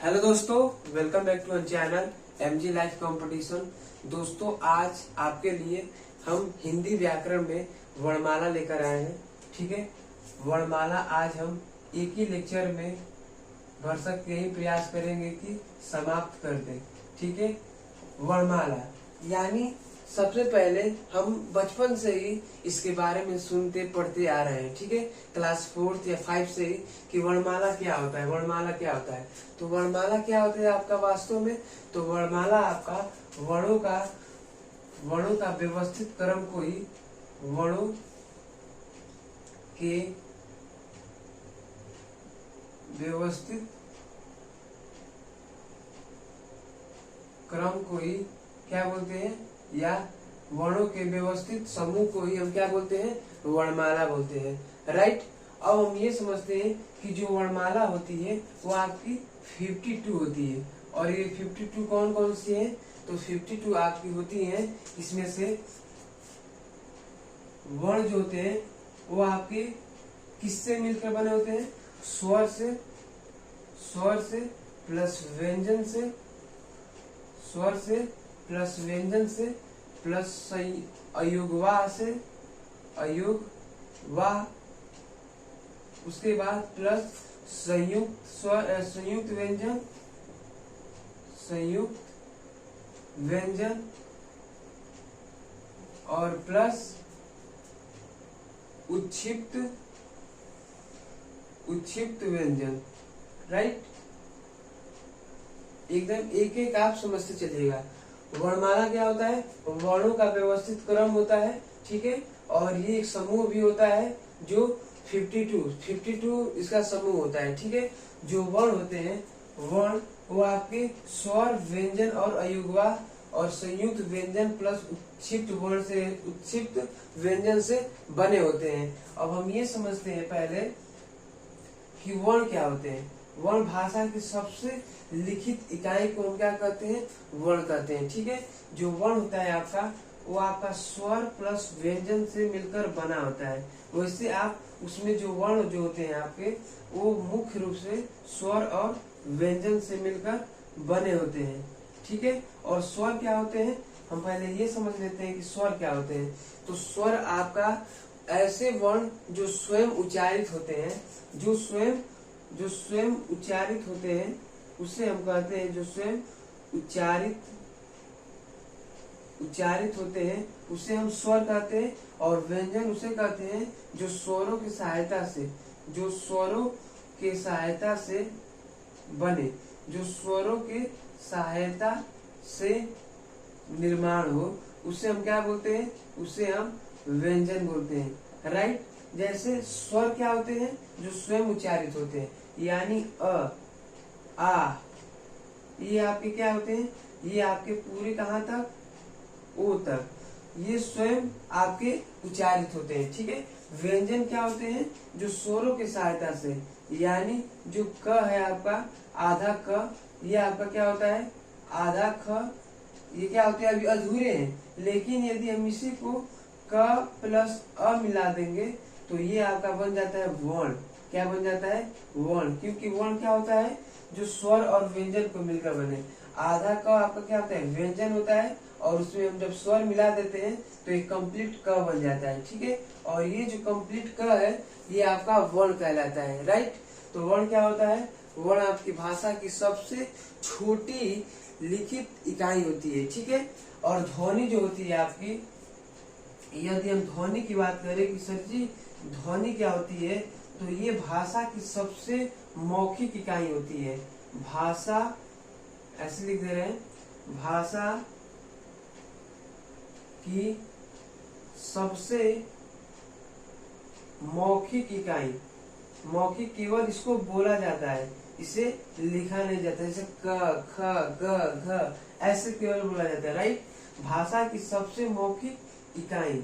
Hello दोस्तों, welcome back to our channel MG life competition. दोस्तों, आज आपके लिए हम हिंदी व्याकरण में वर्णमाला लेकर आए हैं। ठीक है, वर्णमाला आज हम एक ही लेक्चर में भरसक यही प्रयास करेंगे कि समाप्त कर दें। ठीक है, वर्णमाला यानी सबसे पहले हम बचपन से ही इसके बारे में सुनते पढ़ते आ रहे हैं। ठीक है, क्लास 4 या 5 से ही कि वर्णमाला क्या होता है, वर्णमाला क्या होता है। तो वर्णमाला क्या होता है आपका वास्तव में, तो वर्णमाला आपका वर्णों का व्यवस्थित क्रम को ही वर्णों के व्यवस्थित क्रम को ही क्या बोलते हैं, या वर्णों के व्यवस्थित समूह को ही हम क्या बोलते हैं, वर्णमाला बोलते हैं। राइट। अब हम ये समझते हैं कि जो वर्णमाला होती है वो आपकी 52 होती है। और ये 52 कौन कौन सी है, तो 52 आपकी होती है, इसमें से वर्ण जो होते हैं वो आपके किससे मिलकर बने होते हैं, स्वर से प्लस व्यंजन से, स्वर से प्लस व्यंजन से प्लस अयुग्वा से, अयुग्वा, उसके बाद प्लस संयुक्त व्यंजन और प्लस उच्छिप्त व्यंजन। राइट। एकदम एक एक आप समझते चलिएगा। वर्णमाला क्या होता है, वर्णों का व्यवस्थित क्रम होता है। ठीक है, और ये एक समूह भी होता है जो 52 इसका समूह होता है। ठीक है, जो वर्ण होते हैं, वर्ण वो आपके स्वर, व्यंजन और अयुग्वा और संयुक्त व्यंजन प्लस उच्छिप्त व्यंजन से बने होते हैं। अब हम ये समझते हैं पहले कि वर्ण क्या होते हैं। वर्ण भाषा की सबसे लिखित इकाई को हम क्या कहते हैं, वर्ण कहते हैं। ठीक है, जो वर्ण होता है आपका वो आपका स्वर प्लस व्यंजन से मिलकर बना होता है। वैसे आप उसमें जो वर्ण जो होते हैं आपके, वो मुख्य रूप से स्वर और व्यंजन से मिलकर बने होते हैं। ठीक है, और स्वर क्या होते हैं, हम पहले ये समझ लेते हैं कि स्वर क्या होते हैं। तो स्वर आपका ऐसे वर्ण जो स्वयं उच्चारित होते हैं, जो स्वयं उच्चारित होते हैं उसे हम कहते हैं, जो स्वयं उच्चारित होते हैं उसे हम स्वर कहते हैं। और व्यंजन उसे कहते हैं जो स्वरों की सहायता से बने, जो स्वरों के सहायता से निर्माण हो, उसे हम क्या बोलते हैं, उसे हम व्यंजन बोलते हैं। राइट। जैसे स्वर क्या होते हैं, जो स्वयं उच्चारित होते हैं, यानी अ, आ, ये आपके क्या होते हैं, ये आपके पूरे कहाँ तक, ओ तक, ये स्वयं आपके उच्चारित होते हैं। ठीक है। व्यंजन क्या होते हैं, जो स्वरों की सहायता से, यानी जो क है आपका आधा क, ये आपका क्या होता है, आधा ख, ये क्या होते हैं, अभी अधूरे हैं, लेकिन यदि हम इसी को क प्लस अ मिला देंगे तो ये आपका बन जाता है वर्ण। क्या बन जाता है, वर्ण। क्योंकि वर्ण क्या होता है, जो स्वर और व्यंजन को मिलकर बने। आधा क आपका क्या होता है, व्यंजन होता है, और उसमें हम जब स्वर मिला देते हैं तो एक कंप्लीट क बन जाता है। ठीक है, और ये जो कंप्लीट क है ये आपका वर्ण कहलाता है। राइट। तो वर्ण क्या होता है, वर्ण आपकी भाषा की सबसे छोटी लिखित इकाई होती है। ठीक है, और ध्वनि जो होती है आपकी, यदि हम ध्वनि की बात करें कि सर जी ध्वनि क्या होती है, तो ये भाषा की सबसे मौखिक इकाई होती है। भाषा, ऐसे लिख दे रहे हैं, भाषा की सबसे मौखिक इकाई, मौखिक केवल इसको बोला जाता है, इसे लिखा नहीं जाता। जैसे क, ख, ग, घ ऐसे केवल बोला जाता है। राइट। भाषा की सबसे मौखिक इकाई,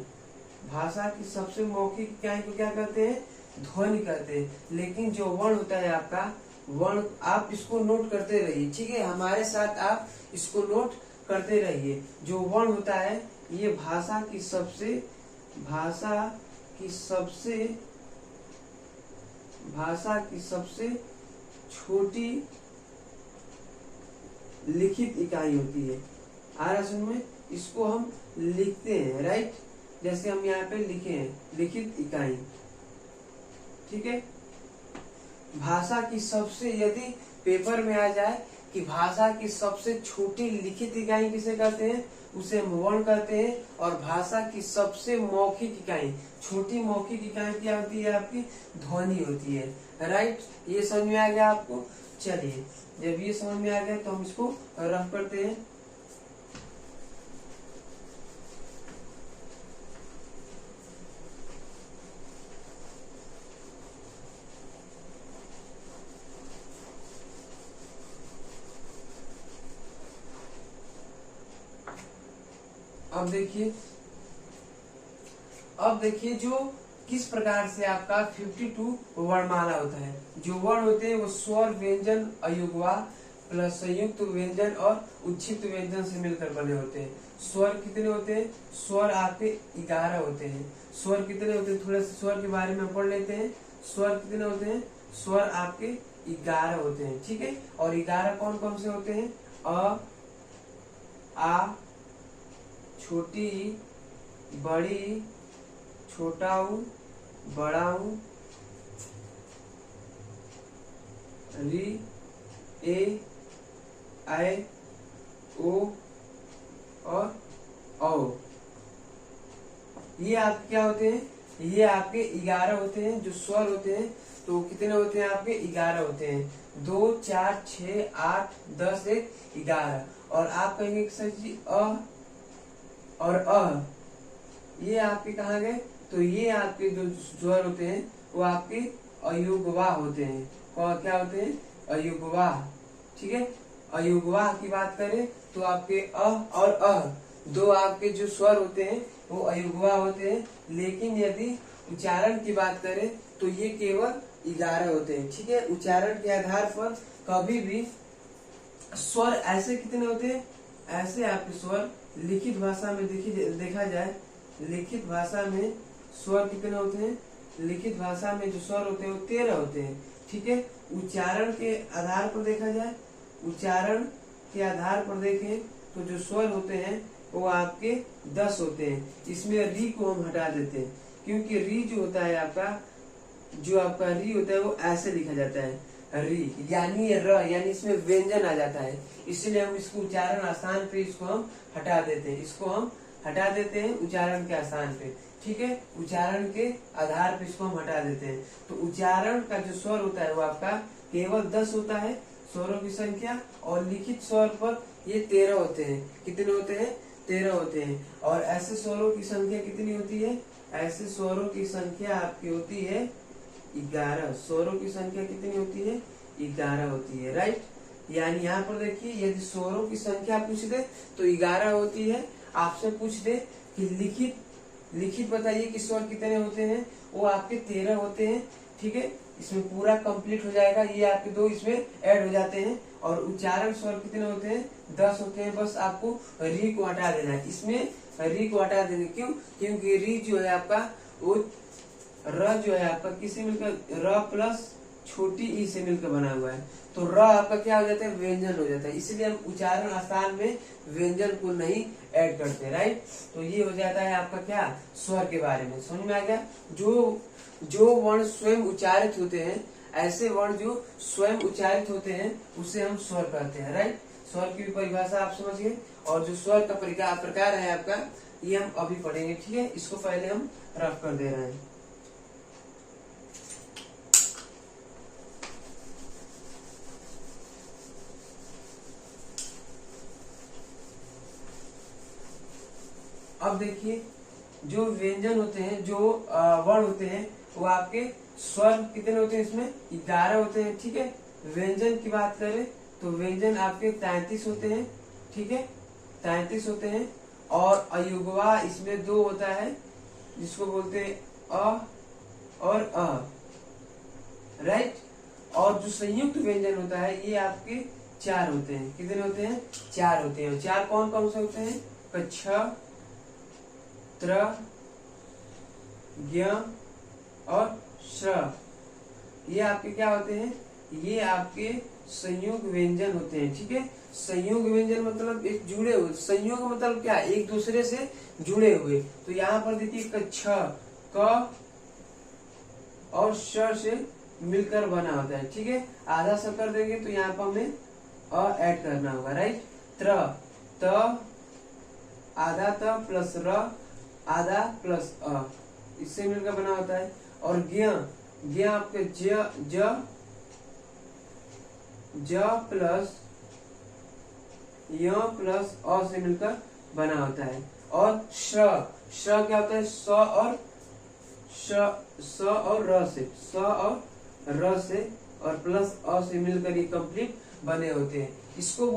भाषा की सबसे मौखिक इकाई को क्या कहते हैं, ध्वनि कहते हैं। लेकिन जो वर्ण होता है आपका, वर्ण आप इसको नोट करते रहिए। ठीक है, हमारे साथ आप इसको नोट करते रहिए। जो वर्ण होता है ये भाषा की सबसे छोटी लिखित इकाई होती है। आ रहा सुन में, इसको हम लिखते हैं, राइट। जैसे हम यहाँ पे लिखे हैं लिखित इकाई, ठीक है। भाषा की सबसे, यदि पेपर में आ जाए कि भाषा की सबसे छोटी लिखित इकाई किसे कहते हैं, उसे हम वर्ण कहते हैं। और भाषा की सबसे मौखिक इकाई, छोटी मौखिक इकाई क्या होती है आपकी, ध्वनि होती है, राइट। ये समझ में आ गया आपको। चलिए, जब ये समझ में आ गया तो हम इसको रफ करते हैं। अब देखिए जो किस प्रकार से आपका 52 वर्णमाला होता है। जो वर्ण होते हैं वो स्वर, व्यंजन, अयुग्मा प्लस संयुक्त व्यंजन और उच्छिष्ट व्यंजन से मिलकर बने होते हैं। स्वर कितने होते हैं, स्वर आपके 11 होते हैं। स्वर कितने होते हैं, थोड़ा सा स्वर के बारे में पढ़ लेते हैं। स्वर कितने होते हैं, स्वर आपके 11 होते हैं, ठीक है। और 11 कौन कौन से होते हैं, अ, आ, छोटी, बड़ी, छोटा ऊ, बड़ा ऊ, री, ए, आई, ओ और औ। ये आप क्या होते हैं, ये आपके 11 होते हैं। जो स्वर होते हैं तो कितने होते हैं आपके, 11 होते हैं। 2, 4, 6, 8, 10, 11। और आप कहेंगे सर जी अ और अ, ये आपके कहाँ गए, तो ये आपके जो स्वर होते हैं वो आपके अयुग्मा होते हैं। क्या होते हैं, अयुग्मा, ठीक है। अयुग्मा की बात करें तो आपके अ और अ दो आपके जो स्वर होते हैं वो अयुग्मा होते हैं। लेकिन यदि उच्चारण की बात करें तो ये केवल 11 होते हैं, ठीक है। उच्चारण के आधार पर कभी भी स्वर ऐसे कितने होते हैं, ऐसे आपके स्वर लिखित भाषा में देखा जाए, लिखित भाषा में स्वर कितने होते हैं, लिखित भाषा में जो स्वर होते हैं वो 13 होते हैं, ठीक है। उच्चारण के आधार पर देखा जाए, उच्चारण के आधार पर देखें तो जो स्वर होते हैं वो आपके 10 होते हैं। इसमें री को हम हटा देते हैं, क्योंकि री जो होता है आपका, जो आपका री होता है वो ऐसे लिखा जाता है, री यानी र, यानी इसमें व्यंजन आ जाता है। इसलिए हम इसको उच्चारण आसान पे इसको हम हटा देते हैं, इसको हम हटा देते हैं उच्चारण के आसान पे, ठीक है। उच्चारण के आधार पे इसको हम हटा देते हैं। तो उच्चारण का जो स्वर होता है वो आपका केवल 10 होता है, स्वरों की संख्या। और लिखित स्वर पर ये 13 होते हैं। कितने होते हैं, 13 होते हैं। और ऐसे स्वरों की संख्या कितनी होती है, ऐसे स्वरों की संख्या आपकी होती है 11। स्वरों की संख्या कितनी होती है, 11 होती है, राइट। यानी यहाँ पर देखिए, यदि स्वरों की संख्या पूछ दे तो 11 होती है। आपसे पूछ दे कि लिखित बताइए कि स्वर कितने होते हैं, वो आपके 13 होते हैं, ठीक है। इसमें पूरा कंप्लीट हो जाएगा, ये आपके 2 इसमें ऐड हो जाते हैं। और उच्चारण स्वर कितने होते हैं, 10 होते हैं। बस आपको री को हटा देना है, इसमें री को हटा देंगे, क्यों, क्योंकि री जो है आपका वो र जो है आपका किससे मिलकर, र प्लस छोटी ई से मिलकर बना हुआ है। तो र आपका क्या हो जाता है, व्यंजन हो जाता है। इसलिए हम उच्चारण आसान में व्यंजन को नहीं ऐड करते, राइट। तो ये हो जाता है आपका क्या, स्वर के बारे में समझ में आ गया। जो वर्ण स्वयं उच्चारित होते हैं, ऐसे वर्ण जो स्वयं उच्चारित होते हैं उसे हम स्वर कहते हैं, राइट। स्वर की भी परिभाषा आप समझ गए। और जो स्वर का प्रकार है आपका, ये हम अभी पढ़ेंगे, ठीक है। इसको पहले हम रफ कर दे रहे हैं। अब देखिए, जो व्यंजन होते हैं, जो वर्ण होते हैं वो आपके स्वर कितने होते हैं, इसमें 11 होते हैं, ठीक है। व्यंजन की बात करें तो व्यंजन आपके 33 होते हैं, ठीक है, 33 होते हैं। और अयुग्मा इसमें 2 होता है, जिसको बोलते हैं अ और अ, राइट। और जो संयुक्त व्यंजन होता है ये आपके 4 होते हैं। कितने होते हैं, 4 होते हैं। 4 कौन कौन से होते हैं, छ, त्र, ज्ञ और श्र। ये आपके क्या होते हैं, ये आपके संयुग व्यंजन होते हैं। ठीक है, संयुग व्यंजन मतलब एक जुड़े हुए, संयोग मतलब क्या, एक दूसरे से जुड़े हुए। तो यहाँ पर देखिए छ, क और श से मिलकर बना होता है। ठीक है, आधा स कर देंगे तो यहाँ पर हमें अ ऐड करना होगा, राइट। त्र, त आधा त प्लस र आधा प्लस अ, इससे मिलकर बना होता है। और ज्ञ, ज्ञ आपके ज प्लस य प्लस अ से मिलकर बना होता है। और श्र, श्र क्या होता है, स और र से, स और र से और प्लस अ से मिलकर ये कंप्लीट बने होते हैं। इसको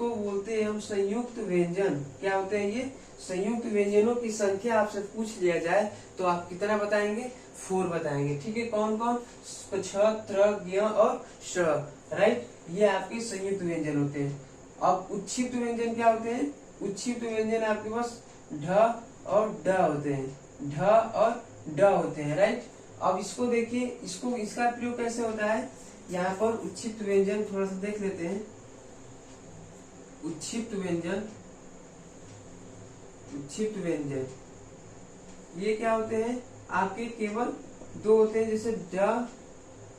बोलते हैं हम संयुक्त व्यंजन। क्या होते हैं ये, संयुक्त व्यंजनों की संख्या आपसे पूछ लिया जाए तो आप कितना बताएंगे, 4 बताएंगे। ठीक है, कौन कौन, छ, त्र, ज्ञ और श, राइट। ये आपके संयुक्त व्यंजन होते हैं। अब उच्छिप्त व्यंजन क्या होते हैं, उच्छिप्त व्यंजन आपके पास ढ और ड होते हैं, ढ और ड होते हैं, राइट। अब इसको देखिए, इसका प्रयोग कैसे होता है। यहाँ पर उच्छिप्त व्यंजन थोड़ा सा देख लेते हैं। उच्छिप्त व्यंजन ये क्या होते हैं, आपके केवल 2 होते हैं, जैसे ड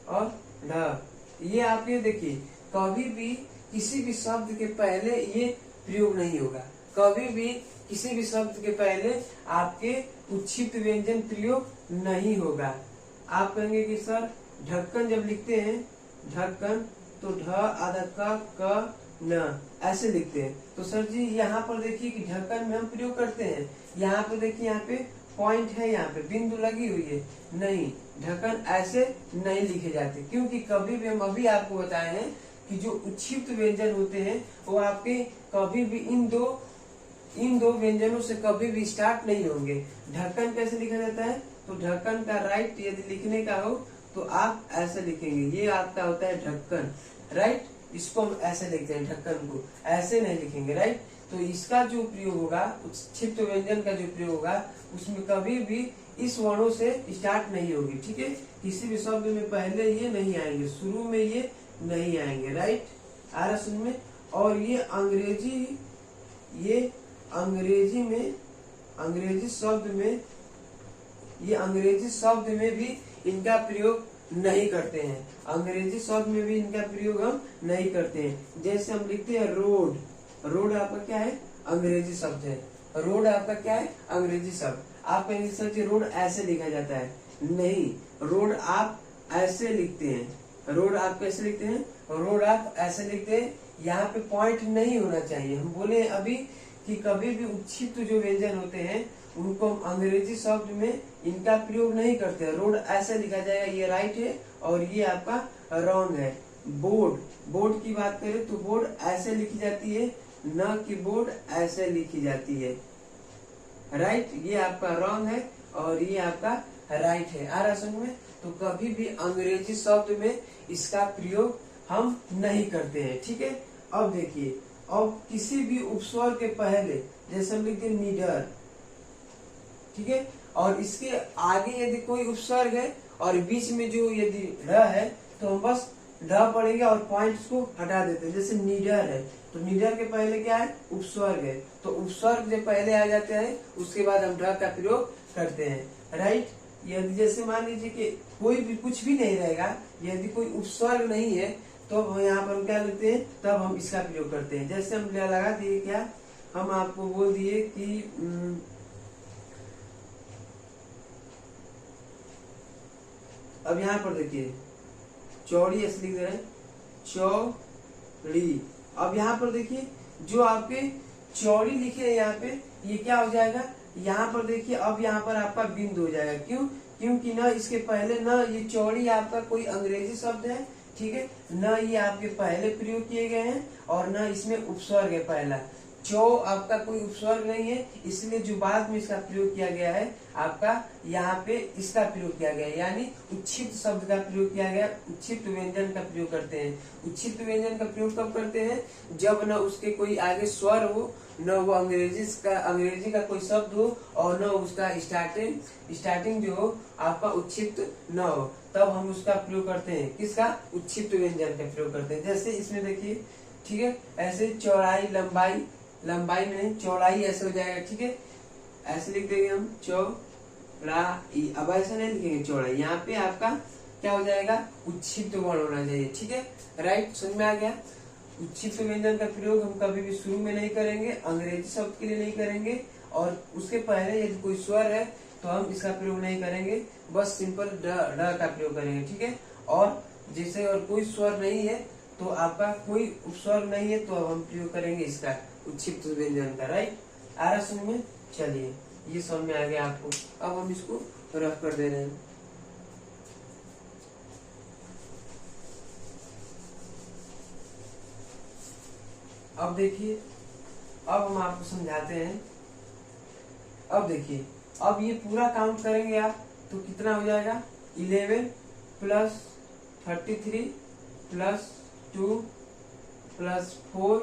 और ढ। ये आपके देखिए कभी भी किसी भी शब्द के पहले ये प्रयोग नहीं होगा, कभी भी किसी भी शब्द के पहले आपके उच्छिप्त व्यंजन प्रयोग नहीं होगा। आप कहेंगे कि सर ढक्कन जब लिखते हैं, ढक्कन तो ढ आधा क न ऐसे लिखते हैं। तो सर जी यहाँ पर देखिए कि ढक्कन में हम प्रयोग करते हैं, यहाँ पे देखिए, यहाँ पे पॉइंट है, यहाँ पे बिंदु लगी हुई है, नहीं, ढक्कन ऐसे नहीं लिखे जाते। क्योंकि कभी भी हम अभी आपको बताए हैं कि जो उच्छिप्त व्यंजन होते हैं वो आपके कभी भी इन दो व्यंजनों से कभी भी स्टार्ट नहीं होंगे। ढक्कन कैसे लिखा जाता है, तो ढक्कन का राइट यदि लिखने का हो तो आप ऐसे लिखेंगे, ये आपका होता है ढक्कन, राइट। इसको हम ऐसे लिखते हैं, ढक्कन को ऐसे नहीं लिखेंगे, राइट। तो इसका जो प्रयोग होगा, उच्छिप्त व्यंजन का जो प्रयोग होगा, उसमें कभी भी इस वर्णों से स्टार्ट नहीं होगी। ठीक है, किसी भी शब्द में पहले ये नहीं आएंगे, शुरू में ये नहीं आएंगे, राइट। आ रहा सुन में। और ये अंग्रेजी शब्द में भी इनका प्रयोग नहीं करते हैं, अंग्रेजी शब्द में भी इनका प्रयोग हम नहीं करते हैं। जैसे हम लिखते हैं रोड, रोड आपका क्या है, अंग्रेजी शब्द है, रोड आपका क्या है, अंग्रेजी शब्द। आप कहेंगे सर जी रोड ऐसे लिखा जाता है, नहीं, रोड आप ऐसे लिखते हैं, रोड आप कैसे लिखते हैं, रोड आप ऐसे लिखते हैं। यहाँ पे पॉइंट नहीं होना चाहिए। हम बोले अभी कि कभी भी उच्छिप्त जो व्यंजन होते हैं उनको हम अंग्रेजी शब्द में इनका प्रयोग नहीं करते। रोड ऐसे लिखा जाएगा, ये राइट है और ये आपका रॉन्ग है। बोर्ड की बात करें तो बोर्ड ऐसे लिखी जाती है, न कि बोर्ड ऐसे लिखी जाती है, राइट। ये आपका रॉन्ग है और ये आपका राइट है। आ रहा समझ में। तो कभी भी अंग्रेजी शब्द में इसका प्रयोग हम नहीं करते हैं। ठीक है, अब देखिए, अब किसी भी उपस्वर के पहले जैसे हम लिखते हैं निडर, ठीक है, और इसके आगे यदि कोई उपसर्ग है और बीच में जो यदि ढ है तो हम बस ढ पढ़ेंगे और पॉइंट्स को हटा देते हैं। जैसे निडर है तो निडर के पहले क्या है, उपस्वर्ग है, तो उपस्वर्ग जब पहले आ जाते हैं उसके बाद हम ढ का प्रयोग करते हैं, राइट। यदि जैसे मान लीजिए कि कोई भी कुछ भी नहीं रहेगा, यदि कोई उपस्वर्ग नहीं है तो यहाँ पर हम क्या लिखते हैं, तब हम इसका प्रयोग करते हैं। जैसे हम लगा दिए, क्या हम आपको बोल दिए कि अब यहाँ पर देखिए चौड़ी ऐसे लिख रहे हैं, चौड़ी। अब यहाँ पर देखिए जो आपके चौड़ी लिखे हैं यहाँ पे, ये क्या हो जाएगा, यहाँ पर देखिए अब यहाँ पर आपका बिंदु हो जाएगा। क्यों, क्योंकि न इसके पहले न ये चौड़ी आपका कोई अंग्रेजी शब्द है, ठीक है, न ये आपके पहले प्रयोग किए गए हैं और न इसमें उपस्वर्ग है पहला। चौ आपका कोई उपस्वर्ग नहीं है, इसलिए जो बाद में इसका प्रयोग किया गया है आपका यहाँ पे इसका प्रयोग किया गया है, यानी उच्छिप्त शब्द का प्रयोग किया गया। उच्छिप्त व्यंजन का प्रयोग करते हैं। उच्छिप्त व्यंजन का प्रयोग कब करते हैं, जब न उसके कोई आगे स्वर हो, न वो अंग्रेजी का कोई शब्द हो और न उसका स्टार्टिंग जो हो आपका उच्छिप्त न हो, तब हम उसका प्रयोग करते हैं, किसका? उच्छिष्ट व्यंजन का प्रयोग करते हैं। जैसे इसमें देखिए, ठीक है, ऐसे चौड़ाई लंबाई, लंबाई में चौड़ाई ऐसे हो जाएगा, ठीक है, ऐसे लिख देंगे हम चौड़ाई। अब ऐसा नहीं लिखेंगे चौड़ाई, यहाँ पे आपका क्या हो जाएगा? उच्छिष्ट वर्ण होना चाहिए, ठीक है, राइट, समझ में आ गया। उच्छिष्ट व्यंजन का प्रयोग हम कभी भी शुरू में नहीं करेंगे, अंग्रेजी शब्द के लिए नहीं करेंगे, और उसके पहले यदि कोई स्वर है तो हम इसका प्रयोग नहीं करेंगे, बस सिंपल ड का प्रयोग करेंगे, ठीक है। और जैसे और कोई स्वर नहीं है तो आपका कोई उपस्वर नहीं है तो अब हम प्रयोग करेंगे इसका उच्छिष्ट व्यंजन का, राइट। आ रहा समझ में? चलिए, ये समझ में आ गया आपको। अब हम इसको रफ कर दे रहे हैं। अब देखिए, अब हम आपको समझाते हैं। अब देखिए, अब ये पूरा काउंट करेंगे आप तो कितना हो जाएगा? 11 प्लस 33 प्लस 2 प्लस 4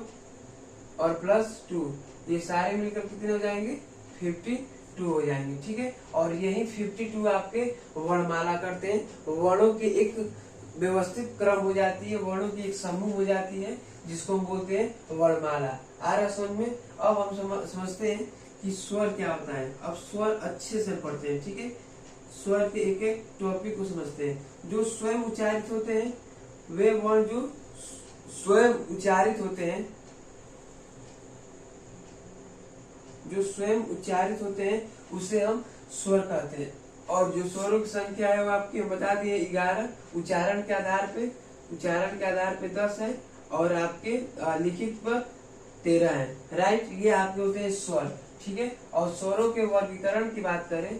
और प्लस 2, ये सारे मिलकर कितने हो जाएंगे? 52 हो जाएंगे, ठीक है। और यही 52 आपके वर्णमाला करते हैं। वर्णों के एक व्यवस्थित क्रम हो जाती है, वर्णों की एक समूह हो जाती है, जिसको हम बोलते हैं वर्णमाला। आ रहा समझ में? अब हम समझते हैं कि स्वर क्या होता है। अब स्वर अच्छे से पढ़ते हैं, ठीक है। स्वर के एक एक टॉपिक को समझते हैं। जो स्वयं उच्चारित होते हैं, वे वर्ण जो स्वयं उच्चारित होते हैं, जो स्वयं उच्चारित होते हैं उसे हम स्वर कहते हैं। और जो स्वरों की संख्या है वो आपकी हम बता दिए 11, उच्चारण के आधार पे, उच्चारण के आधार पे 10 है, और आपके लिखित पर 13 है, राइट। ये आपके होते हैं स्वर, ठीक है। और स्वरों के वर्गीकरण की बात करें,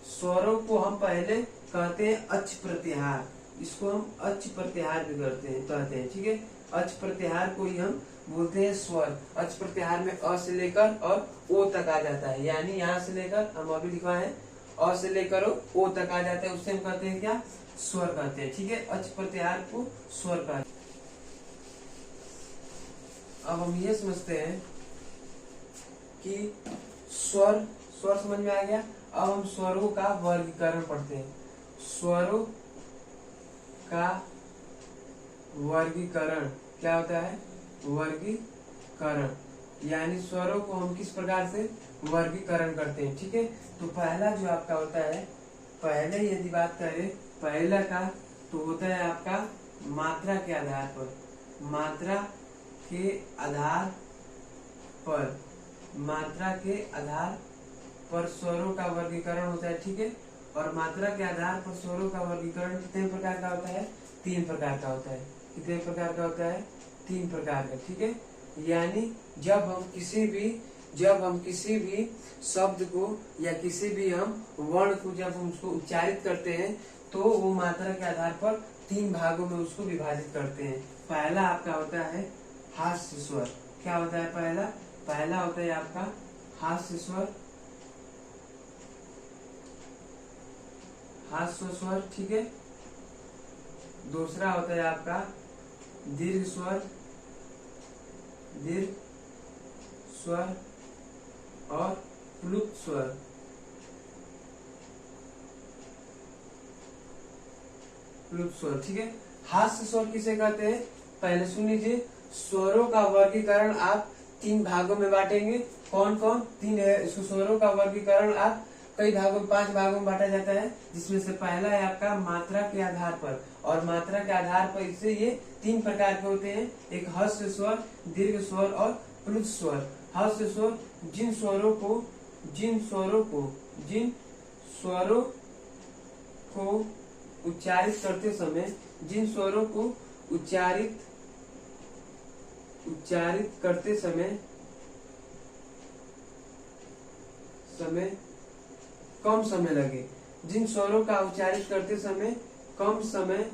स्वरों को हम पहले कहते हैं अच प्रत्याहार, इसको हम अच प्रत्याहार भी कहते हैं, ठीक है। अच प्रत्याहार को ही हम बोलते हैं स्वर। अच प्रत्याहार में अ से लेकर और ओ तक आ जाता है, यानी यहाँ से लेकर, हम अभी लिखवाए अ से लेकर ओ तक आ जाता है, उससे हम कहते हैं क्या? स्वर कहते हैं, ठीक है। अच प्रत्याहार को स्वर कहते हैं। अब हम ये समझते हैं कि स्वर, स्वर समझ में आ गया। अब हम स्वरों का वर्गीकरण पढ़ते हैं। स्वरों का वर्गीकरण क्या होता है? वर्गीकरण, यानी स्वरों को हम किस प्रकार से वर्गीकरण करते हैं, ठीक है। तो पहला जो आपका होता है, पहले यदि बात करें पहला का, तो होता है आपका मात्रा के आधार पर, मात्रा के आधार पर, मात्रा के आधार पर स्वरों का वर्गीकरण होता है, ठीक है। और मात्रा के आधार पर स्वरों का वर्गीकरण कितने प्रकार का होता है? 3 प्रकार का होता है। कितने प्रकार का होता है? 3 प्रकार का, ठीक है। यानी जब हम किसी भी शब्द को या किसी भी हम वर्ण को जब हम उसको उच्चारित करते हैं तो वो मात्रा के आधार पर 3 भागों में उसको विभाजित करते हैं। पहला आपका होता है हास्य स्वर। क्या होता है पहला? पहला होता है आपका हास्य स्वर, हास्य स्वर, ठीक है। दूसरा होता है आपका दीर्घ स्वर, दीर्घ स्वर और प्लुत स्वर। प्लुत स्वर, ठीक है। हास्य स्वर किसे कहते हैं? पहले सुन लीजिए। स्वरों का वर्गीकरण आप 3 भागों में बांटेंगे। कौन कौन? 3 है। इसको स्वरों का वर्गीकरण आप कई भागों में, 5 भागों में बांटा जाता है, जिसमें से पहला है आपका मात्रा के आधार पर। और मात्रा के आधार पर इससे ये 3 प्रकार के होते हैं। एक हस्य स्वर, दीर्घ स्वर और प्लुत स्वर। हस्य स्वर जिन स्वरों को उच्चारित करते समय, जिन स्वरों को उच्चारित करते समय कम समय लगे, जिन स्वरों का उच्चारित करते समय कम समय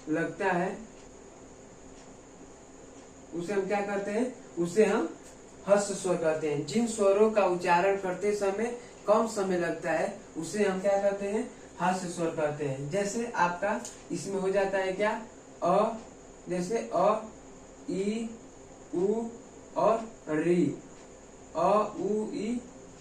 लगता है, उसे हम क्या कहते हैं? उसे हम हस्य स्वर कहते हैं। जिन स्वरों का उच्चारण करते समय कम समय लगता है उसे हम क्या कहते हैं? हास्य स्वर कहते हैं। जैसे आपका इसमें हो जाता है क्या? अ, जैसे अ, ई, उ और री। अ, उ, ई,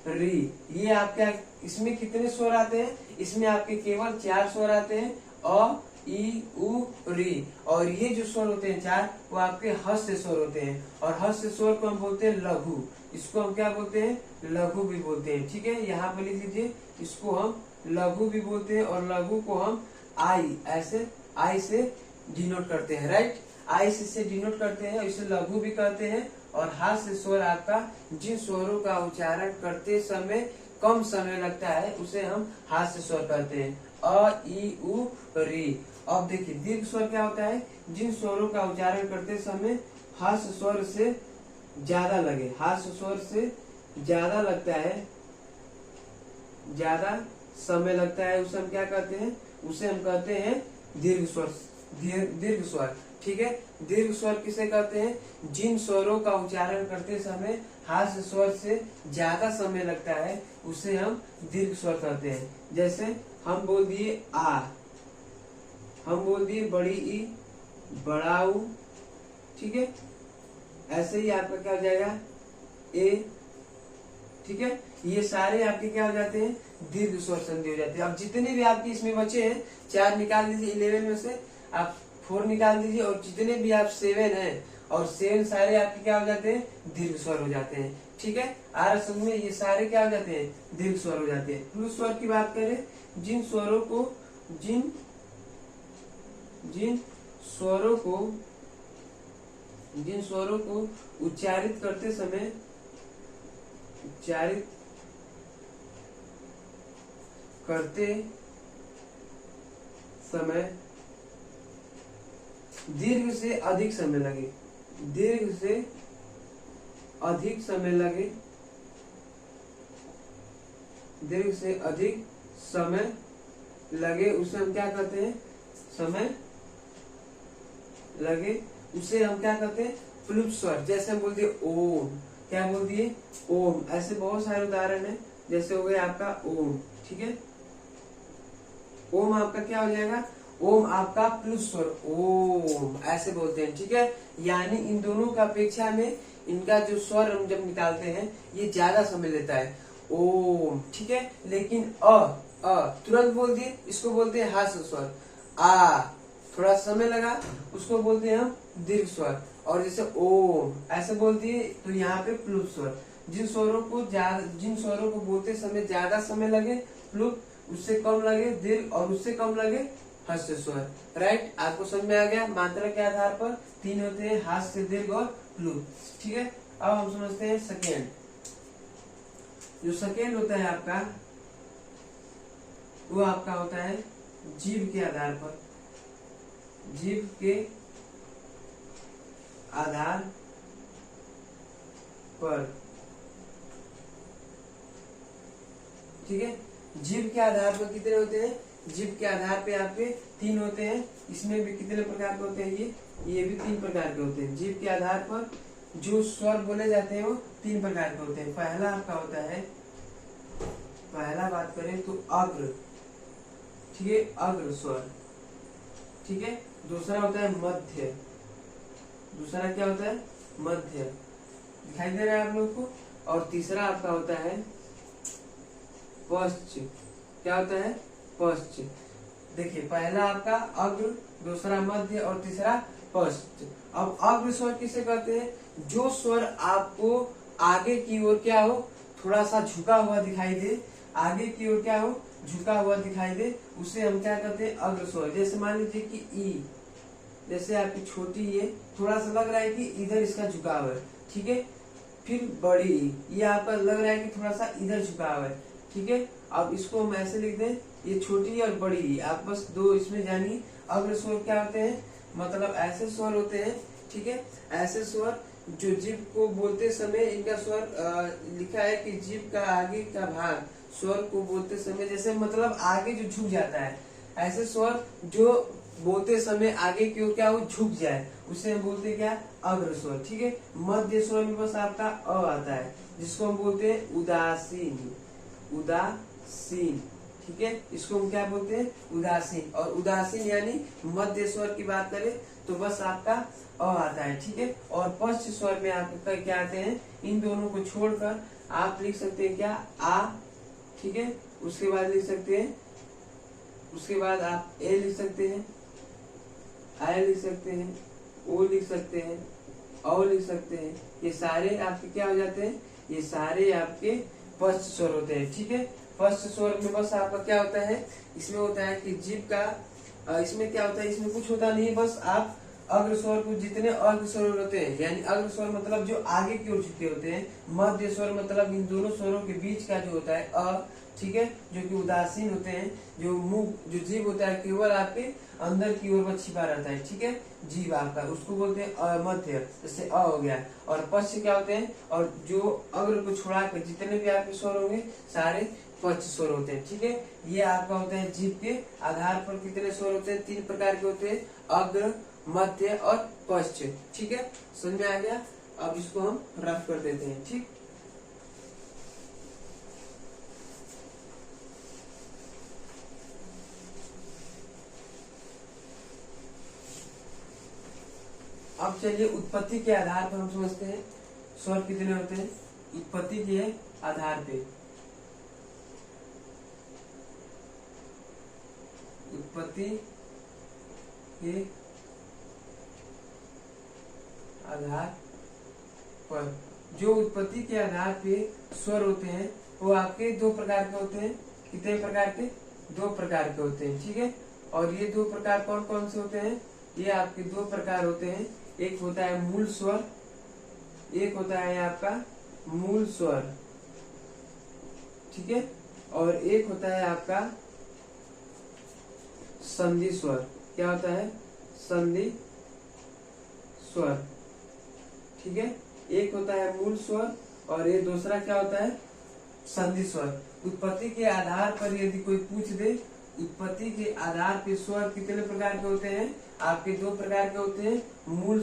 री, ये आपका इसमें कितने स्वर आते हैं? इसमें आपके केवल 4 स्वर आते हैं, अ, ई, उ, री। और ये जो स्वर होते हैं 4, वो आपके हस्त स्वर होते हैं। और हस्त स्वर को हम बोलते हैं लघु। इसको हम क्या बोलते हैं? लघु भी बोलते हैं। ठीक है, यहाँ पे लिख लीजिए, इसको हम लघु भी बोलते हैं। और लघु को हम आई, ऐसे आई से डिनोट करते हैं, राइट। आई से डिनोट करते हैं, इसे लघु भी कहते हैं। और हास्य स्वर आपका जिन स्वरों का उच्चारण करते समय कम समय लगता है, उसे हम हास्य स्वर कहते हैं। अ, ई, उ, री। अब देखिए दीर्घ स्वर क्या होता है? जिन स्वरों का उच्चारण करते समय हास्य स्वर से ज्यादा लगे, हास्य स्वर से ज्यादा लगता है, ज्यादा समय लगता है, उसे हम क्या कहते हैं? उसे हम कहते हैं दीर्घ स्वर। दीर्घ स्वर, ठीक है। दीर्घ स्वर किसे कहते हैं? जिन स्वरों का उच्चारण करते समय हास्य स्वर से ज्यादा समय लगता है, उसे हम दीर्घ स्वर कहते हैं। जैसे हम बोल दिए आ, हम बोल दिए बड़ी ई, बड़ा ऊ, ठीक है। ऐसे ही आपका क्या हो जाएगा? ए, ठीक है। ये सारे आपके क्या हो जाते हैं? दीर्घ स्वर संधि हो जाते हैं। अब जितने भी आपके इसमें बचे हैं, 4 निकाल दीजिए 11 में से, आप 4 निकाल दीजिए, और जितने भी आप 7 हैं, और 7 सारे आपके क्या हो जाते हैं? दीर्घ स्वर हो जाते हैं, ठीक है। आर संघ में ये सारे क्या हो जाते हैं? दीर्घ स्वर हो जाते हैं। प्लुत स्वर की बात करें, जिन स्वरों को जिन स्वरों को उच्चारित करते समय दीर्घ से अधिक समय लगे, दीर्घ से अधिक समय लगे, दीर्घ से अधिक समय लगे, उसे हम क्या कहते हैं? समय लगे, उसे हम क्या कहते हैं? प्लुत स्वर। जैसे हम बोल दिए ओम, क्या बोल दिए? ओम। ऐसे बहुत सारे उदाहरण है, जैसे हो गया आपका ओम, ठीक है। ओम आपका क्या हो जाएगा? ओम आपका प्लुत स्वर, ओम ऐसे बोलते हैं, ठीक है। यानी इन दोनों का अपेक्षा में इनका जो स्वर हम जब निकालते हैं, ये ज्यादा समय लेता है, ओम, ठीक है। लेकिन तुरंत बोल दिए, इसको बोलते हैं हास्य स्वर। आ, थोड़ा समय लगा, उसको बोलते हैं हम दीर्घ स्वर। और जैसे ओम ऐसे बोल दिए, तो यहाँ पे प्लुत स्वर। जिन स्वरों को बोलते समय ज्यादा समय लगे प्लुत, उससे कम लगे दीर्घ, और उससे कम लगे हास्य स्वर, राइट। आपको समझ में आ गया? मात्रा के आधार पर 3 होते हैं, हास्य, दीर्घ और प्लुत, ठीक है। अब हम समझते हैं सेकेंड। जो सेकेंड होता है आपका, वो आपका होता है जीभ के आधार पर, जीभ के आधार पर, ठीक है। जीभ के आधार पर कितने होते हैं? जीभ के आधार पे आपके 3 होते हैं। इसमें भी कितने प्रकार के होते हैं? ये भी 3 प्रकार के होते हैं। जीभ के आधार पर जो स्वर बोले जाते हैं वो 3 प्रकार के होते हैं। पहला आपका होता है, पहला बात करें तो अग्र, ठीक है, अग्र स्वर, ठीक है। दूसरा होता है मध्य, दूसरा क्या होता है? मध्य, दिखाई दे रहा है आप लोग को। और तीसरा आपका होता है पश्च, क्या होता है? पश्च। देखिए, पहला आपका अग्र, दूसरा मध्य और तीसरा पश्च। अब अग्र स्वर किसे कहते हैं? जो स्वर आपको आगे की ओर क्या हो, थोड़ा सा झुका हुआ दिखाई दे, आगे की ओर क्या हो, झुका हुआ दिखाई दे, उसे हम क्या कहते हैं? अग्र स्वर। जैसे मान लीजिए कि ई, जैसे आपकी छोटी ये थोड़ा सा लग रहा है कि इधर इसका झुकाव है, ठीक है। फिर बड़ी ई, ये आपका लग रहा है कि थोड़ा सा इधर झुकाव है, ठीक है। अब इसको हम ऐसे लिख दें, ये छोटी और बड़ी ई, आप बस 2 इसमें जानिए। अग्र स्वर क्या होते हैं? मतलब ऐसे स्वर होते हैं, ठीक है, ऐसे स्वर जो जीभ को बोलते समय इनका स्वर लिखा है कि जीभ का आगे का भाग स्वर को बोलते समय जैसे मतलब आगे जो झुक जाता है, ऐसे स्वर जो बोलते समय आगे की ओर क्या हो, झुक जाए, उसे हम बोलते हैं क्या? अग्र स्वर, ठीक है। मध्य स्वर में बस आपका अ आता है, जिसको हम बोलते हैं उदासीन, उदासीन, ठीक है। इसको हम क्या बोलते हैं? उदासीन। और उदासीन यानी मध्य स्वर की बात करें तो बस आपका अ आता है, ठीक है। और पश्च स्वर में आपका क्या आते हैं? इन दोनों को छोड़कर आप लिख सकते हैं क्या? आ, ठीक है। उसके बाद लिख सकते हैं उसके बाद आप ए लिख सकते हैं, आई लिख सकते हैं, ओ लिख सकते हैं, औ लिख सकते हैं। ये सारे आपके क्या हो जाते हैं, ये सारे आपके फर्स्ट स्वर होते हैं। ठीक है, फर्स्ट स्वर में बस आपका क्या होता है, इसमें होता है कि जीभ का इसमें क्या होता है, इसमें कुछ होता नहीं, बस आप अग्र स्वर को जितने अग्र स्वर होते हैं, यानी अग्र स्वर मतलब जो आगे की ओर झुके होते हैं, मध्य स्वर मतलब इन दोनों स्वरों के बीच का जो होता है अ, ठीक है, जो कि उदासीन होते हैं, जो मुंह जो जीभ होता है केवल आपके अंदर की ओर बस छिपा रहता है। ठीक है, जीभ आपका उसको बोलते हैं मध्य, जैसे अ हो गया। और पश्च क्या होते हैं, और जो अग्र को छोड़ा कर जितने भी आपके स्वर होंगे सारे पश्च स्वर होते हैं। ठीक है, ये आपका होता है जीभ के आधार पर कितने स्वर होते हैं, 3 प्रकार के होते हैं, अग्र, मध्य और पश्च। ठीक है, समझ में आ गया। अब इसको हम रफ कर देते हैं। ठीक, अब चलिए उत्पत्ति के आधार पर हम समझते हैं स्वर कितने होते हैं। उत्पत्ति के आधार पे, उत्पत्ति के आधार पर, जो उत्पत्ति के आधार पे स्वर होते हैं वो आपके 2 प्रकार के होते हैं। कितने प्रकार के, 2 प्रकार के होते हैं। ठीक है, और ये 2 प्रकार कौन कौन से होते हैं, ये आपके 2 प्रकार होते हैं। एक होता है मूल स्वर, एक होता है आपका मूल स्वर। ठीक है, और एक होता है आपका संधि स्वर। क्या होता है, संधि स्वर। ठीक है, एक होता है मूल स्वर और ये दूसरा क्या होता है, संधि स्वर। उत्पत्ति के आधार पर यदि कोई पूछ दे, उत्पत्ति के आधार पे स्वर कितने प्रकार के होते हैं, आपके 2 प्रकार के होते हैं, मूल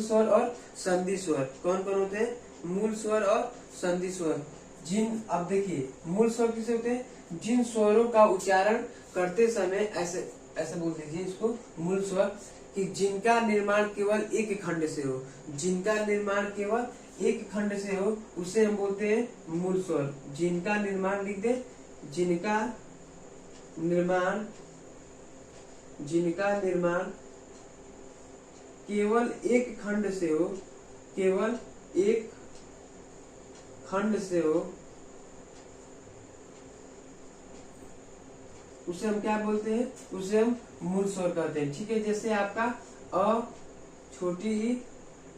स्वर और संधि स्वर। कौन कौन होते हैं, मूल स्वर और संधि स्वर। जिन, अब देखिए मूल स्वर किसे होते हैं, जिन स्वरों का उच्चारण करते समय ऐसे ऐसे बोल दीजिए इसको मूल स्वर, कि जिनका निर्माण केवल एक खंड से हो, जिनका निर्माण केवल एक खंड से हो उसे हम बोलते हैं मूल स्वर। जिनका निर्माण लिख दे, जिनका निर्माण, जिनका निर्माण केवल एक खंड से हो, केवल एक खंड से हो, उसे हम क्या बोलते हैं, उसे हम मूल स्वर कहते हैं। ठीक है, जैसे आपका अ, छोटी ही,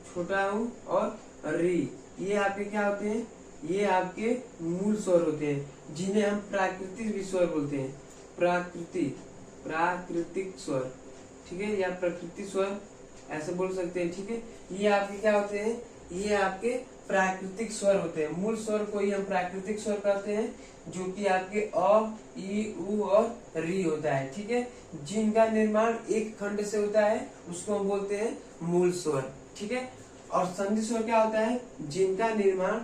छोटा ऊ और री, ये आपके क्या होते हैं, ये आपके मूल स्वर होते हैं, जिन्हें हम प्राकृतिक भी स्वर बोलते हैं। प्राकृतिक स्वर, ठीक है, या प्रकृति स्वर ऐसे बोल सकते हैं। ठीक है, ये आपके क्या होते हैं, ये आपके प्राकृतिक स्वर होते हैं। मूल स्वर को ही हम प्राकृतिक स्वर कहते हैं, जो कि आपके अ, ई, उ और री होता है। ठीक है, जिनका निर्माण एक खंड से होता है उसको हम बोलते हैं मूल स्वर। ठीक है, और संधि स्वर क्या होता है, जिनका निर्माण,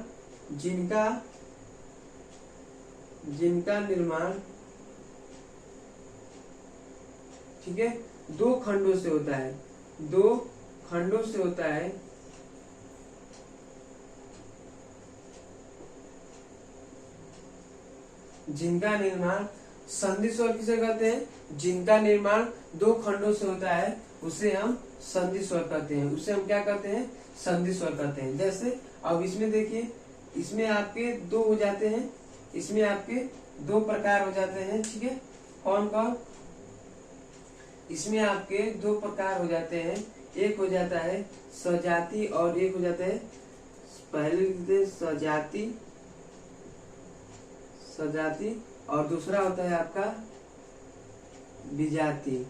जिनका निर्माण, ठीक है, 2 खंडों से होता है, 2 खंडों से होता है, जिनका निर्माण, संधि स्वर किसे कहते हैं, जिनका निर्माण 2 खंडों से होता है उसे हम संधि स्वर कहते हैं, उसे हम क्या कहते हैं, संधि स्वर कहते हैं। जैसे अब इसमें देखिए, इसमें आपके 2 हो जाते हैं, इसमें आपके 2 प्रकार हो जाते हैं। ठीक है, कौन कौन, इसमें आपके 2 प्रकार हो जाते हैं, एक हो जाता है सजाति और एक हो जाता है, पहले लिखते हैं सजाति, सजाति, और दूसरा होता है आपका विजाति।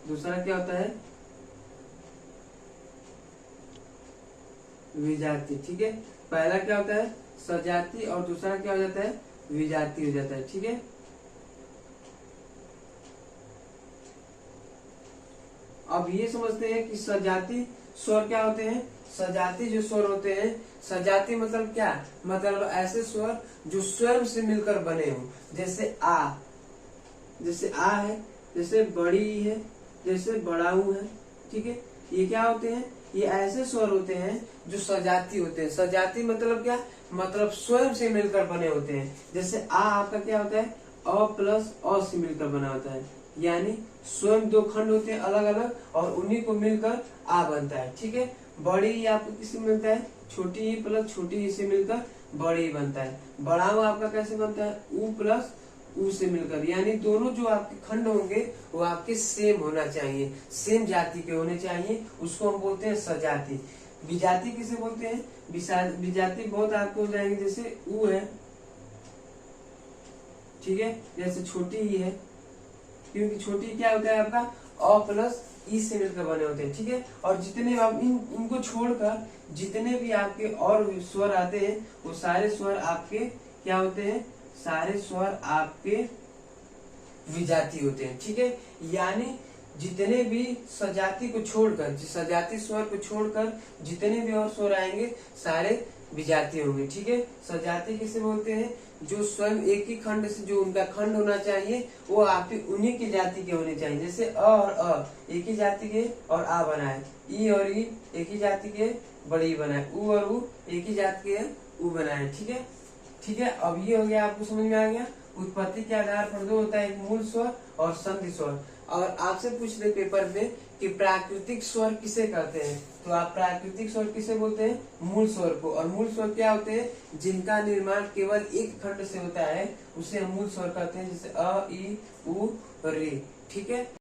दूसरा क्या होता है, विजाति। ठीक है, पहला क्या होता है सजाति और दूसरा क्या हो जाता है, विजाति हो जाता है। ठीक है, अब ये समझते हैं कि सजाति स्वर क्या होते हैं। सजाति जो स्वर होते हैं, सजाति मतलब क्या, मतलब ऐसे स्वर जो स्वयं से मिलकर बने हो। जैसे आ, जैसे आ है, जैसे बड़ी है, जैसे बड़ाऊ है। ठीक है, ये क्या होते हैं, ये ऐसे स्वर होते हैं जो सजाति होते हैं। सजाति मतलब क्या, मतलब स्वयं से मिलकर बने होते हैं। जैसे आ आपका क्या होता है, अ प्लस अ से मिलकर बना होता है, यानी स्वयं दो खंड होते हैं अलग अलग और उन्हीं को मिलकर आ बनता है। ठीक है, बड़ी ई आपको किससे मिलता है, छोटी ई प्लस छोटी ई से मिलकर बड़ी ई बनता है। बड़ा हुआ आपका कैसे बनता है, उ प्लस उ से मिलकर, यानी दोनों जो आपके खंड होंगे वो आपके सेम होना चाहिए, सेम जाति के होने चाहिए, उसको हम बोलते हैं सजाति। विजाति किसे बोलते हैं, विजाति बहुत आपको हो जाएंगे, जैसे उ है, ठीक है, जैसे छोटी ई है, क्योंकि छोटी क्या होता है आपका अ प्लस ई से मिलकर बने होते हैं। ठीक है, और जितने आप इनको छोड़कर जितने भी आपके और स्वर आते हैं वो सारे स्वर आपके क्या होते हैं, सारे स्वर आपके विजाति होते हैं। ठीक है, यानी जितने भी सजाति को छोड़कर, सजाति स्वर को छोड़कर जितने भी और स्वर आएंगे सारे विजाति होंगे। ठीक है, सजाति किसे बोलते हैं, जो स्वयं एक ही खंड से जो उनका खंड होना चाहिए वो आपके उन्हीं की जाति के होने चाहिए। जैसे अ और अ एक ही जाति के और आ बना है, ई और ई एक ही जाति के बड़ी बना है, उ और उ एक ही जाति के उ बना है। ठीक है, ठीक है, अब ये हो गया, आपको समझ में आ गया। उत्पत्ति के आधार पर दो होता है, एक मूल स्वर और संधि स्वर। और आपसे पूछ दे पेपर में कि प्राकृतिक स्वर किसे कहते हैं, तो आप प्राकृतिक स्वर किसे बोलते हैं, मूल स्वर को। और मूल स्वर क्या होते हैं, जिनका निर्माण केवल एक खंड से होता है उसे हम मूल स्वर कहते हैं, जैसे अ ई उ रे। ठीक है।